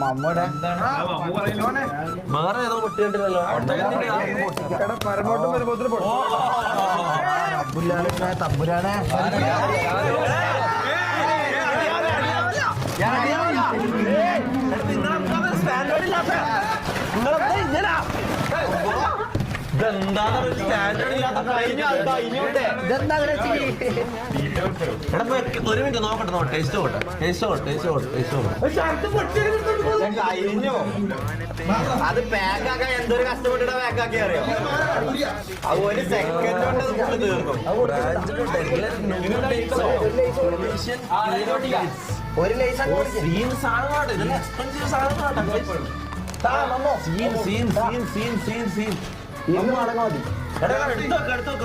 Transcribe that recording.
മമ്മൂടെ വേറെ ഏതോ പൊട്ടിയിട്ടില്ലല്ലോ. തമ്പുരാനെ ഒരു മിനിറ്റ് നോക്കട്ടെ ടേസ്റ്റ് അത് പാക്കാക്കാൻ എന്തൊരു കഷ്ടപ്പെട്ടിട്ട് പാക്കാക്കി അറിയാം. ഒരു സെക്കൻഡ് കൊണ്ട് തീർക്കും. ഒരു ലൈസൻസ് എടുത്തോ